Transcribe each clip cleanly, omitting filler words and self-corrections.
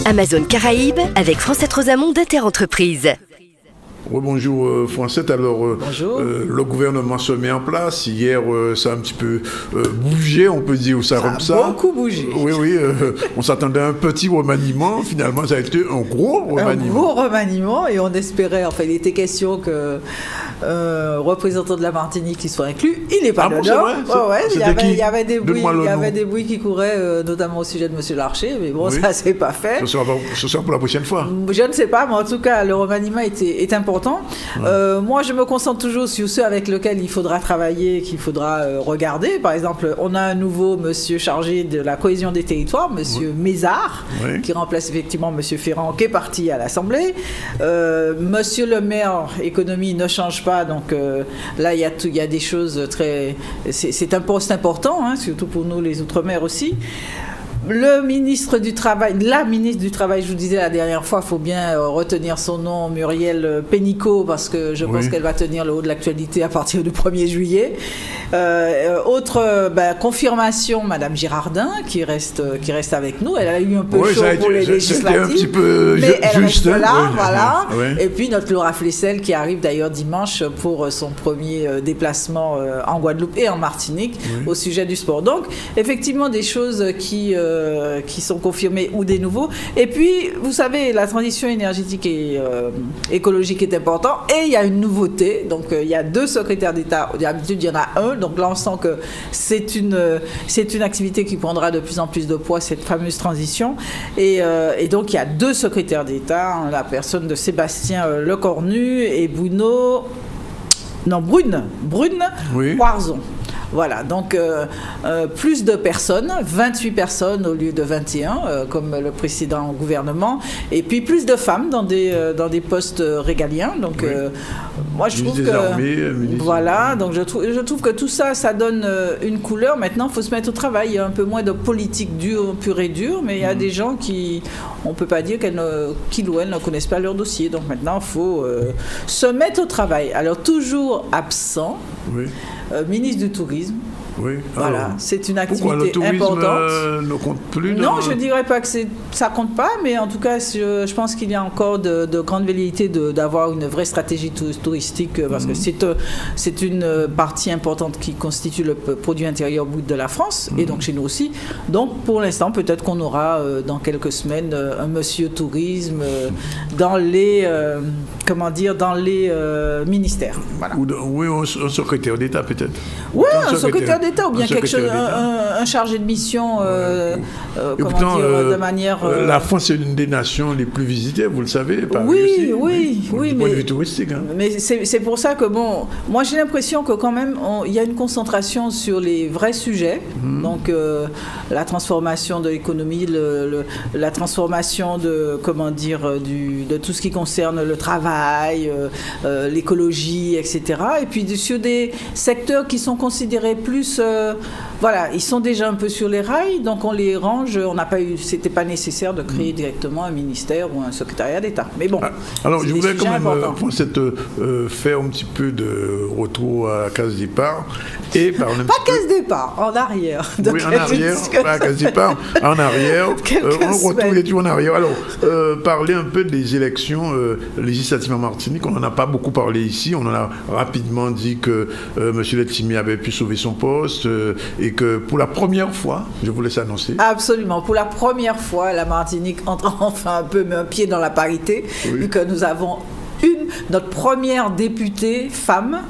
Amazon Caraïbes avec Francette Rosamond d'Interentreprise. Bonjour Francette, alors Bonjour. Le gouvernement se met en place, hier ça a un petit peu bougé, on peut dire ça comme ça. Beaucoup bougé. Oui, on s'attendait à un petit remaniement, finalement ça a été un gros remaniement. Un gros remaniement et on espérait, enfin il était question que représentant de la Martinique qui soit inclus, il n'est pas dedans. Il y avait des bruits qui couraient, notamment au sujet de M. Larcher, mais bon, ça s'est pas fait. Ce sera pour la prochaine fois. Je ne sais pas, mais en tout cas le remaniement est important. Moi, je me concentre toujours sur ceux avec lesquels il faudra travailler, qu'il faudra regarder. Par exemple, on a un nouveau monsieur chargé de la cohésion des territoires, monsieur Mézard, qui remplace effectivement monsieur Ferrand, qui est parti à l'Assemblée. Monsieur le maire, économie ne change pas, donc là, il y a des choses très... C'est un poste important, hein, surtout pour nous, les Outre-mer aussi. Le ministre du Travail, la ministre du Travail, je vous disais la dernière fois, il faut bien retenir son nom, Muriel Pénicaud, parce que je pense qu'elle va tenir le haut de l'actualité à partir du 1er juillet. Confirmation, Madame Girardin, qui reste avec nous. Elle a eu un peu chaud pour les législatives, un petit peu mais elle juste, reste là, voilà. Oui. Et puis notre Laura Flessel, qui arrive d'ailleurs dimanche pour son premier déplacement en Guadeloupe et en Martinique au sujet du sport. Donc, effectivement, des choses qui sont confirmés ou des nouveaux. Et puis, vous savez, la transition énergétique et écologique est importante. Et il y a une nouveauté. Donc, il y a 2 secrétaires d'État. D'habitude, il y en a un. Donc là, on sent que c'est une activité qui prendra de plus en plus de poids, cette fameuse transition. Et donc, il y a 2 secrétaires d'État. La personne de Sébastien Lecornu et Brune Poirzon. Voilà, donc plus de personnes, 28 personnes au lieu de 21, comme le précédent gouvernement, et puis plus de femmes dans des postes régaliens. Donc, moi, je trouve que... Voilà, donc je trouve que tout ça, ça donne une couleur. Maintenant, il faut se mettre au travail. Il y a un peu moins de politique dure, pure et dure, mais il y a des gens qui... On ne peut pas dire qu'ils ou elles ne connaissent pas leur dossier. Donc maintenant, il faut se mettre au travail. Alors, toujours absent, ministre du Tourisme. Oui. Voilà, alors, c'est une activité pourquoi le tourisme importante. Ne compte plus Non, je ne dirais pas que ça ne compte pas, mais en tout cas, je pense qu'il y a encore de grandes velléités d'avoir une vraie stratégie touristique, parce que c'est une partie importante qui constitue le produit intérieur brut de la France, et donc chez nous aussi. Donc, pour l'instant, peut-être qu'on aura dans quelques semaines un monsieur tourisme dans les ministères. Voilà. Oui, un secrétaire d'État peut-être. Oui, un secrétaire d'État ou bien quelque chose, un chargé de mission, de manière... La France est l'une des nations les plus visitées, vous le savez. Oui, du point de vue touristique. Hein. Mais c'est pour ça que, moi j'ai l'impression que quand même, il y a une concentration sur les vrais sujets, donc la transformation de l'économie, la transformation de tout ce qui concerne le travail, l'écologie, etc. Et puis sur des secteurs qui sont considérés plus... ils sont déjà un peu sur les rails, donc on les range. C'était pas nécessaire de créer directement un ministère ou un secrétariat d'État. Mais bon. Alors, je voulais quand même faire un petit peu de retour à la case départ. Et parler un pas case départ, en arrière. Oui, en arrière, pas à case départ, en arrière. On retourne et tout en arrière. Alors, parler un peu des élections législatives en Martinique. On n'en a pas beaucoup parlé ici. On en a rapidement dit que M. Letchimy avait pu sauver son poste et que pour la première fois, je vous laisse annoncer. Absolument, pour la première fois, la Martinique entre enfin un pied dans la parité, vu que nous avons notre première députée femme.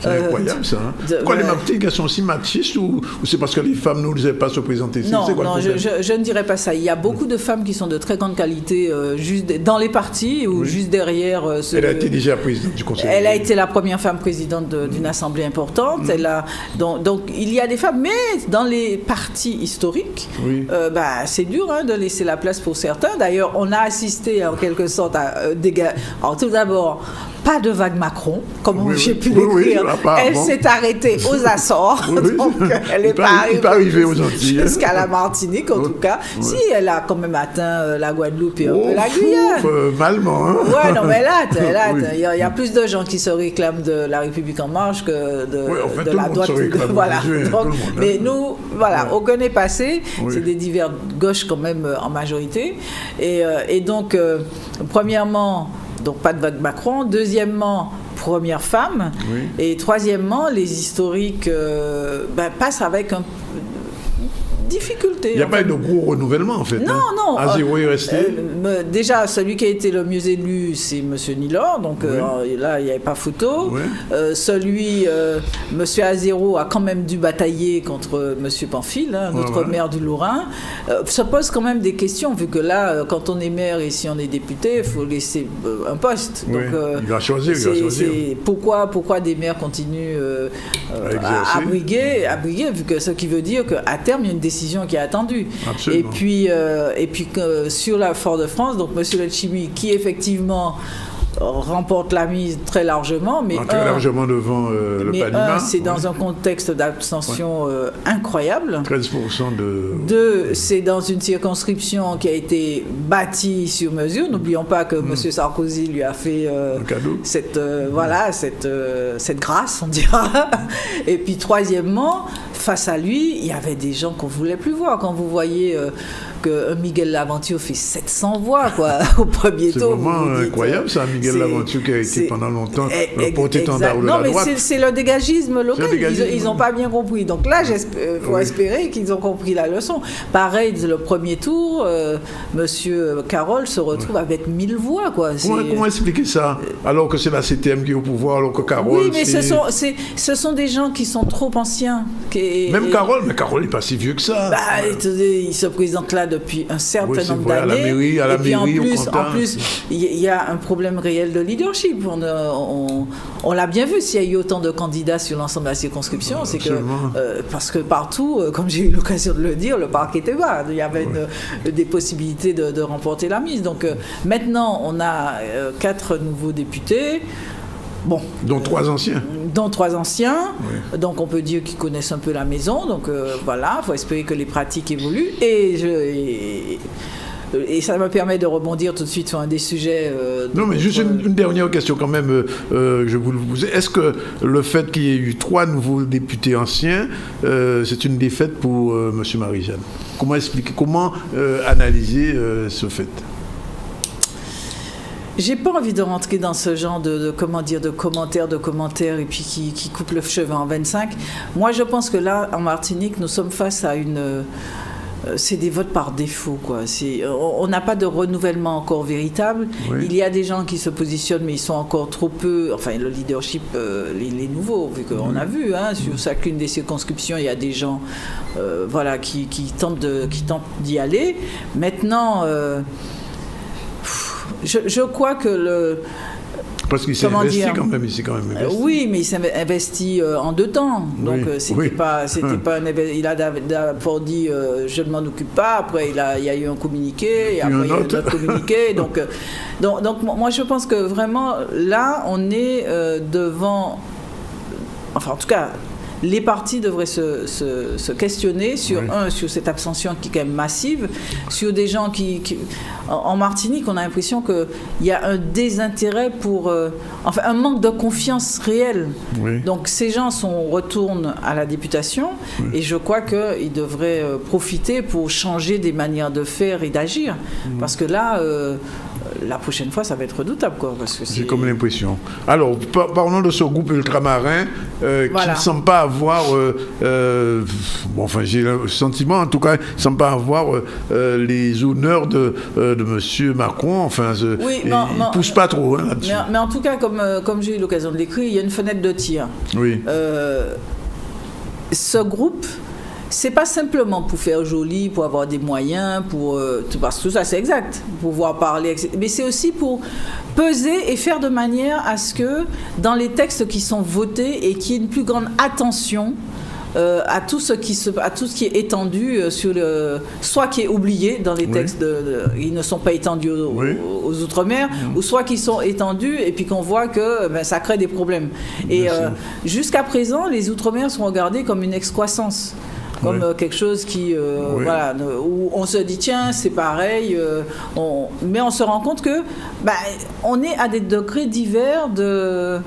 C'est incroyable ça. Pourquoi les Martiniquais sont si machistes ou c'est parce que les femmes ne disaient pas se présenter? Non, je ne dirais pas ça. Il y a beaucoup de femmes qui sont de très grande qualité juste dans les partis ou juste derrière. Elle a été déjà présidente du Conseil. Elle a été la première femme présidente d'une assemblée importante. Donc il y a des femmes, mais dans les partis historiques, c'est dur de laisser la place pour certains. D'ailleurs, on a assisté en quelque sorte à des gars. Alors tout d'abord, pas de vague Macron, comme j'ai pu oui, l'écrire. Elle s'est arrêtée aux Açores, donc elle n'est pas arrivée aux Antilles. Jusqu'à la Martinique, en tout cas. Si, elle a quand même atteint la Guadeloupe et un peu la Guyane. Malement, hein. Ouais, non, mais elle hâte. Il y a plus de gens qui se réclament de la République En Marche que de la droite. Voilà. Donc, mais nous, voilà, aucun n'est passé. C'est des divers gauches quand même en majorité. Et donc, premièrement, donc pas de vague Macron. Deuxièmement, première femme. Et troisièmement, les historiques passent avec un difficulté. Il n'y a pas eu de gros renouvellement, en fait. Non. Azéro est resté. Déjà, celui qui a été le mieux élu, c'est M. Nilor. Donc là, il n'y avait pas photo. Celui, M. Azéro, a quand même dû batailler contre M. Pamphile, notre maire du Lorrain. Ça pose quand même des questions, vu que là, quand on est maire et si on est député, il faut laisser un poste. Donc, il va choisir. Pourquoi des maires continuent à briguer, vu que ce qui veut dire qu'à terme, il y a une décision qui est attendue. Absolument. Et puis sur la Fort-de-France, donc M. Letchimy, qui effectivement remporte la mise très largement, mais très largement devant le Panima. C'est dans un contexte d'abstention incroyable. 13% de... Deux, c'est dans une circonscription qui a été bâtie sur mesure. N'oublions pas que M. Sarkozy lui a fait cette grâce, on dira. Et puis troisièmement, face à lui, il y avait des gens qu'on ne voulait plus voir. Quand vous voyez que Miguel Laventure fait 700 voix au premier tour. C'est vraiment incroyable, ça, Miguel Laventure, qui a été pendant longtemps le porte-étendard de la droite. Non, mais c'est le dégagisme local. Ils n'ont pas bien compris. Donc là, il faut espérer qu'ils ont compris la leçon. Pareil, le premier tour, M. Carole se retrouve avec 1000 voix. Comment expliquer ça? Alors que c'est la CTM qui est au pouvoir, alors que Carole... Oui, mais ce sont des gens qui sont trop anciens. Même Carole, mais Carole n'est pas si vieux que ça. Il se présente là depuis un certain nombre d'années. À la mairie, en plus, il y a un problème réel de leadership. On l'a bien vu, s'il y a eu autant de candidats sur l'ensemble de la circonscription, c'est que parce que partout, comme j'ai eu l'occasion de le dire, le parc était bas. Il y avait des possibilités de remporter la mise. Donc maintenant, on a 4 nouveaux députés. Bon, dont 3 anciens. Donc on peut dire qu'ils connaissent un peu la maison. Donc voilà, il faut espérer que les pratiques évoluent. Et ça me permet de rebondir tout de suite sur un des sujets... non, mais juste une dernière question quand même, je vous le posais. Est-ce que le fait qu'il y ait eu 3 nouveaux députés anciens, c'est une défaite pour M. Marie-Jeanne? Comment expliquer, analyser ce fait? J'ai pas envie de rentrer dans ce genre de commentaires et puis qui coupe le cheveu en 25. Moi, je pense que là, en Martinique, nous sommes face à c'est des votes par défaut, quoi. On n'a pas de renouvellement encore véritable. Il y a des gens qui se positionnent, mais ils sont encore trop peu. Enfin, le leadership, les nouveaux, vu qu'on a vu, sur chacune des circonscriptions, il y a des gens, qui tentent d'y aller. Maintenant. Je crois que parce qu'il s'est investi quand même, oui, mais il s'est investi en 2 temps. Donc c'était pas il a d'abord dit je ne m'en occupe pas. Après il y a eu un communiqué et après il y a eu un autre communiqué. Donc moi je pense que vraiment là on est devant. Enfin en tout cas. Les partis devraient se questionner sur cette abstention qui est quand même massive, sur des gens qui en Martinique, on a l'impression qu'il y a un désintérêt un manque de confiance réelle. Donc ces gens retournent à la députation et je crois qu'ils devraient profiter pour changer des manières de faire et d'agir. Parce que là, la prochaine fois, ça va être redoutable. J'ai comme l'impression. Alors, parlons de ce groupe ultramarin qui ne semble pas avoir... j'ai le sentiment, en tout cas, il ne semble pas avoir les honneurs de M. Macron. Il ne pousse pas trop là-dessus. Mais en tout cas, comme j'ai eu l'occasion de l'écrire, il y a une fenêtre de tir. Ce groupe... C'est pas simplement pour faire joli, pour avoir des moyens, parce que tout ça c'est exact, pour pouvoir parler, etc. Mais c'est aussi pour peser et faire de manière à ce que dans les textes qui sont votés et qu'il y ait une plus grande attention à tout ce qui est étendu soit qui est oublié dans les textes, ils ne sont pas étendus aux Outre-mer, ou soit qui sont étendus et puis qu'on voit que ça crée des problèmes. Et jusqu'à présent, les Outre-mer sont regardés comme une excroissance. Comme quelque chose qui, voilà, où on se dit tiens c'est pareil, mais on se rend compte que on est à des degrés divers de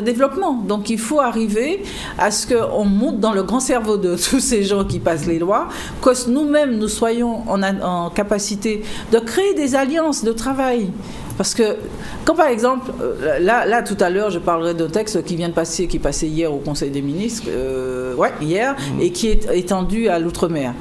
développement. Donc il faut arriver à ce qu'on monte dans le grand cerveau de tous ces gens qui passent les lois, que nous-mêmes nous soyons en capacité de créer des alliances de travail. Parce que, quand par exemple, là tout à l'heure, je parlerai d'un texte qui vient de passer, qui est passé hier au Conseil des ministres, hier, et qui est étendu à l'outre-mer.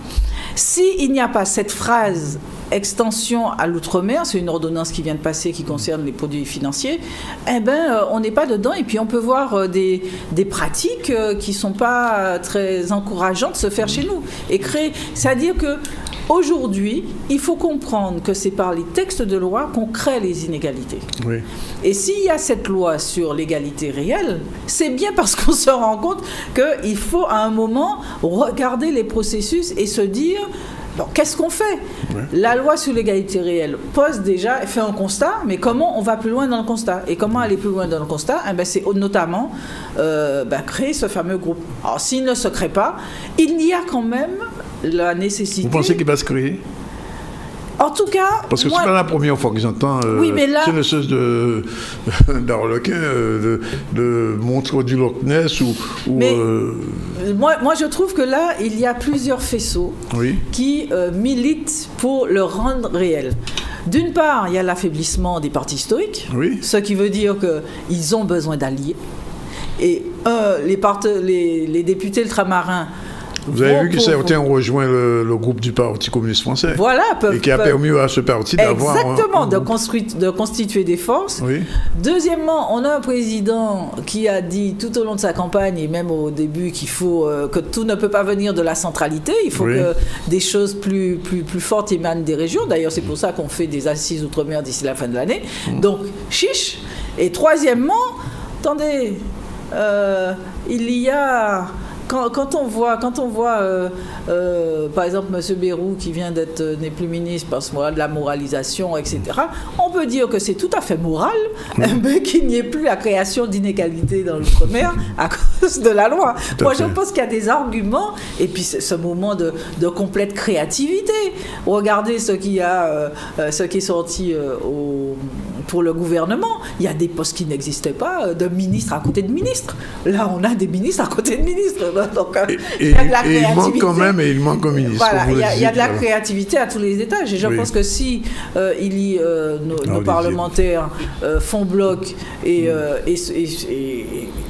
S'il n'y a pas cette phrase extension à l'outre-mer, c'est une ordonnance qui vient de passer qui concerne les produits financiers, on n'est pas dedans, et puis on peut voir des pratiques qui ne sont pas très encourageantes se faire chez nous. Et créer, c'est-à-dire que aujourd'hui, il faut comprendre que c'est par les textes de loi qu'on crée les inégalités. Oui. Et s'il y a cette loi sur l'égalité réelle, c'est bien parce qu'on se rend compte qu'il faut à un moment regarder les processus et se dire bon, qu'est-ce qu'on fait ? La loi sur l'égalité réelle fait un constat, mais comment on va plus loin dans le constat ? Et comment aller plus loin dans le constat ? C'est notamment créer ce fameux groupe. Alors s'il ne se crée pas, il y a quand même la nécessité... Vous pensez qu'il va se créer ? En tout cas... Parce que c'est pas la première fois que j'entends c'est une chose d'Arlequin, de montre du Loch Ness ou moi, je trouve que là, il y a plusieurs faisceaux qui militent pour le rendre réel. D'une part, il y a l'affaiblissement des partis historiques, ce qui veut dire qu'ils ont besoin d'alliés. Et les députés ultramarins... Vous avez vu que certains ont rejoint le groupe du Parti communiste français. Voilà. Et qui a permis à ce parti d'avoir... Exactement, de constituer des forces. Oui. Deuxièmement, on a un président qui a dit tout au long de sa campagne, et même au début, qu'il faut que tout ne peut pas venir de la centralité. Il faut que des choses plus fortes émanent des régions. D'ailleurs, c'est pour ça qu'on fait des assises outre-mer d'ici la fin de l'année. Donc, chiche. Et troisièmement, attendez, il y a... Quand on voit par exemple M. Bayrou qui vient n'est plus ministre parce que de la moralisation, etc., on peut dire que c'est tout à fait moral mais qu'il n'y ait plus la création d'inégalités dans l'outre-mer à cause de la loi. Moi, je pense qu'il y a des arguments, et puis ce moment de complète créativité. Regardez ce qui est sorti pour le gouvernement. Il y a des postes qui n'existaient pas, de ministres à côté de ministres. Là, on a des ministres à côté de ministres. Donc, il y a de la créativité. Il manque quand même, et il manque un ministre. Voilà, il y a de la créativité à tous les étages. Et je pense que si nos parlementaires font bloc et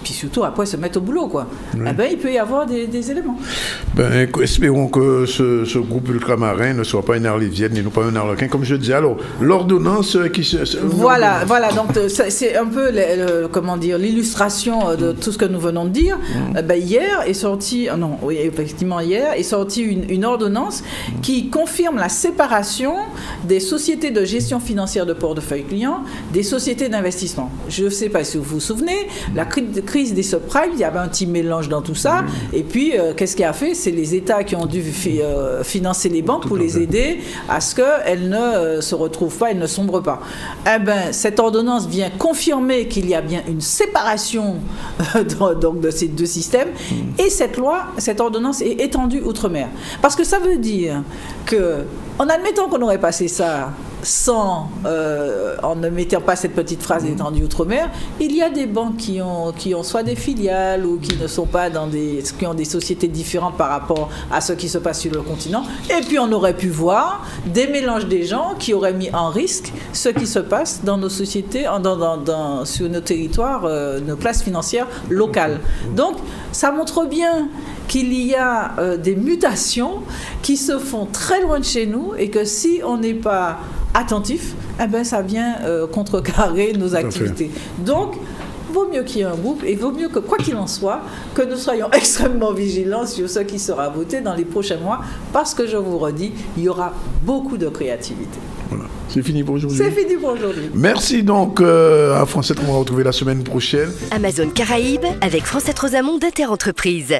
puis surtout après se mettent au boulot, il peut y avoir des éléments. Espérons que ce groupe ultramarin ne soit pas une arlésienne et non pas un arlequin, comme je disais. Alors, l'ordonnance qui se... Voilà, donc c'est un peu l'illustration de tout ce que nous venons de dire. Hier est sorti une ordonnance qui confirme la séparation des sociétés de gestion financière de portefeuille client des sociétés d'investissement. Je ne sais pas si vous vous souvenez, la crise des subprimes, il y avait un petit mélange dans tout ça, et puis qu'est-ce qui a fait ? C'est les États qui ont dû financer les banques pour les aider à ce qu'elles ne se retrouvent pas, elles ne sombrent pas. Cette ordonnance vient confirmer qu'il y a bien une séparation donc de ces deux systèmes, et cette ordonnance est étendue outre-mer. Parce que ça veut dire que, en admettant qu'on aurait passé ça en ne mettant pas cette petite phrase étendue outre-mer, il y a des banques qui ont soit des filiales ou qui ne sont pas qui ont des sociétés différentes par rapport à ce qui se passe sur le continent. Et puis on aurait pu voir des mélanges des gens qui auraient mis en risque ce qui se passe dans nos sociétés, sur nos territoires, nos classes financières locales. Donc ça montre bien qu'il y a des mutations qui se font très loin de chez nous, et que si on n'est pas attentif, ça vient contrecarrer nos activités. Donc, vaut mieux qu'il y ait un groupe, et vaut mieux que, quoi qu'il en soit, que nous soyons extrêmement vigilants sur ce qui sera voté dans les prochains mois, parce que je vous redis, il y aura beaucoup de créativité. Voilà. C'est fini pour aujourd'hui. C'est fini pour aujourd'hui. Merci donc à France 7, on va retrouver la semaine prochaine. Amazon Caraïbes avec France 7 Rosamond d'Interentreprise.